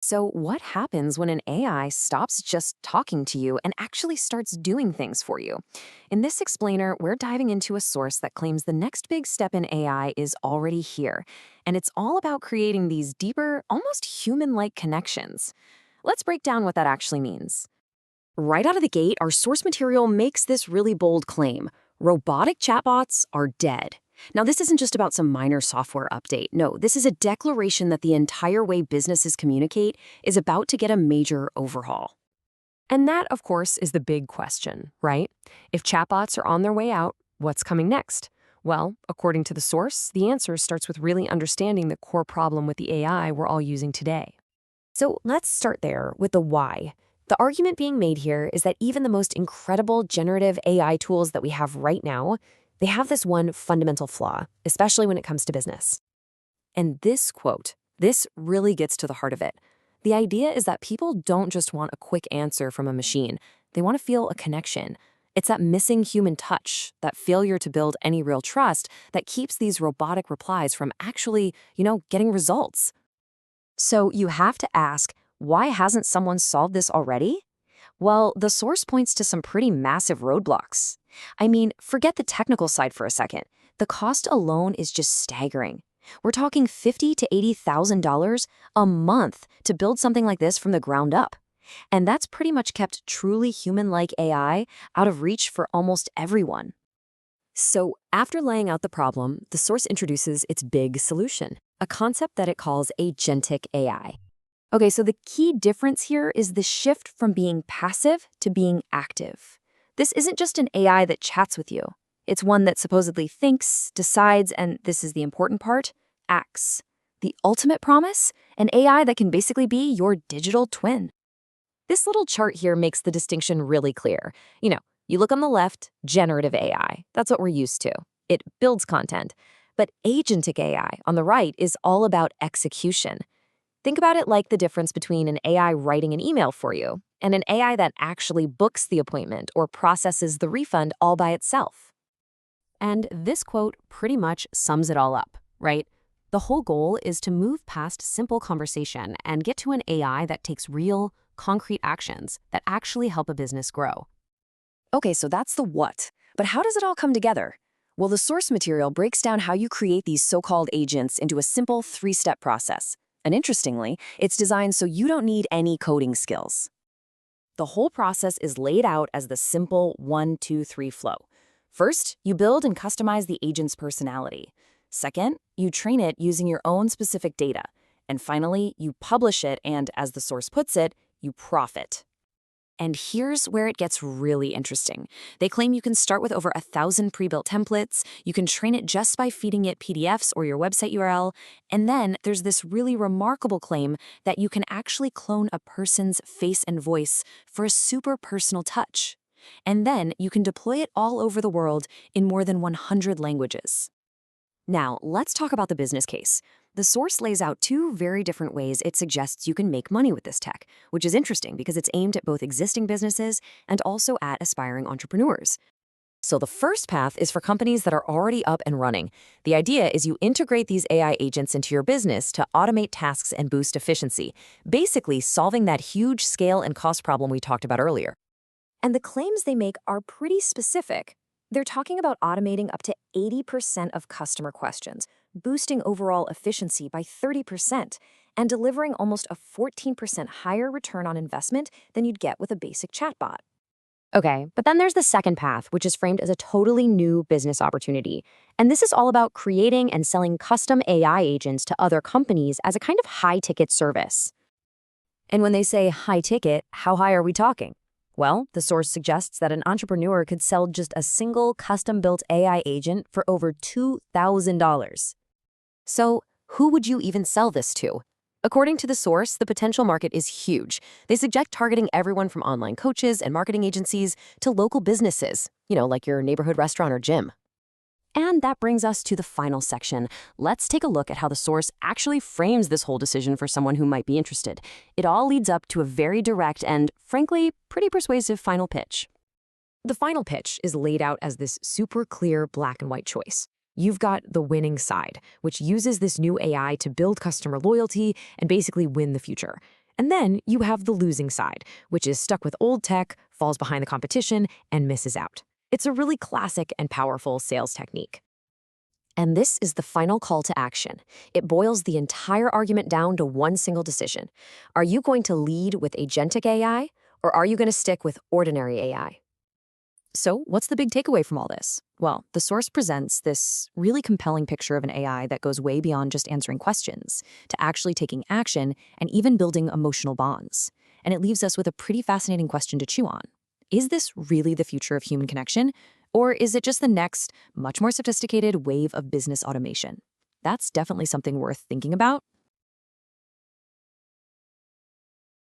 So, what happens when an AI stops just talking to you and actually starts doing things for you? In this explainer, we're diving into a source that claims the next big step in AI is already here, and it's all about creating these deeper, almost human like connections. Let's break down what that actually means. Right out of the gate, our source material makes this really bold claim. Robotic chatbots are dead. Now, this isn't just about some minor software update. No, this is a declaration that the entire way businesses communicate is about to get a major overhaul. And that, of course, is the big question, right? If chatbots are on their way out, what's coming next? Well, according to the source, the answer starts with really understanding the core problem with the AI we're all using today. So let's start there with the why. The argument being made here is that even the most incredible generative AI tools that we have right now, they have this one fundamental flaw, especially when it comes to business. And this quote, this really gets to the heart of it. The idea is that people don't just want a quick answer from a machine. They want to feel a connection. It's that missing human touch, that failure to build any real trust that keeps these robotic replies from actually, getting results. So you have to ask, why hasn't someone solved this already? Well, the source points to some pretty massive roadblocks. I mean, forget the technical side for a second. The cost alone is just staggering. We're talking $50,000 to $80,000 a month to build something like this from the ground up. And that's pretty much kept truly human-like AI out of reach for almost everyone. So, after laying out the problem, the source introduces its big solution, a concept that it calls Agentic AI. Okay, so the key difference here is the shift from being passive to being active. This isn't just an AI that chats with you. It's one that supposedly thinks, decides, and this is the important part, acts. The ultimate promise? An AI that can basically be your digital twin. This little chart here makes the distinction really clear. You look on the left, generative AI. That's what we're used to. It builds content. But agentic AI on the right is all about execution. Think about it like the difference between an AI writing an email for you and an AI that actually books the appointment or processes the refund all by itself. And this quote pretty much sums it all up, right? The whole goal is to move past simple conversation and get to an AI that takes real, concrete actions that actually help a business grow. Okay, so that's the what. But how does it all come together? Well, the source material breaks down how you create these so-called agents into a simple three-step process. And interestingly, it's designed so you don't need any coding skills. The whole process is laid out as the simple 1, 2, 3 flow. First, you build and customize the agent's personality. Second, you train it using your own specific data. And finally, you publish it and, as the source puts it, you profit. And here's where it gets really interesting. They claim you can start with over 1,000 pre-built templates, you can train it just by feeding it PDFs or your website URL, and then there's this really remarkable claim that you can actually clone a person's face and voice for a super personal touch. And then you can deploy it all over the world in more than 100 languages. Now, let's talk about the business case. The source lays out two very different ways it suggests you can make money with this tech, which is interesting because it's aimed at both existing businesses and also at aspiring entrepreneurs. So the first path is for companies that are already up and running. The idea is you integrate these AI agents into your business to automate tasks and boost efficiency, basically solving that huge scale and cost problem we talked about earlier. And the claims they make are pretty specific. They're talking about automating up to 80% of customer questions, boosting overall efficiency by 30%, and delivering almost a 14% higher return on investment than you'd get with a basic chatbot. Okay, but then there's the second path, which is framed as a totally new business opportunity. And this is all about creating and selling custom AI agents to other companies as a kind of high-ticket service. And when they say high ticket, how high are we talking? Well, the source suggests that an entrepreneur could sell just a single custom-built AI agent for over $2,000. So, who would you even sell this to? According to the source, the potential market is huge. They suggest targeting everyone from online coaches and marketing agencies to local businesses, like your neighborhood restaurant or gym. And that brings us to the final section. Let's take a look at how the source actually frames this whole decision for someone who might be interested. It all leads up to a very direct and, frankly, pretty persuasive final pitch. The final pitch is laid out as this super clear black and white choice. You've got the winning side, which uses this new AI to build customer loyalty and basically win the future. And then you have the losing side, which is stuck with old tech, falls behind the competition, and misses out. It's a really classic and powerful sales technique. And this is the final call to action. It boils the entire argument down to one single decision. Are you going to lead with agentic AI, or are you going to stick with ordinary AI? So, what's the big takeaway from all this? Well, the source presents this really compelling picture of an AI that goes way beyond just answering questions to actually taking action and even building emotional bonds. And it leaves us with a pretty fascinating question to chew on. Is this really the future of human connection? Or is it just the next, much more sophisticated wave of business automation? That's definitely something worth thinking about.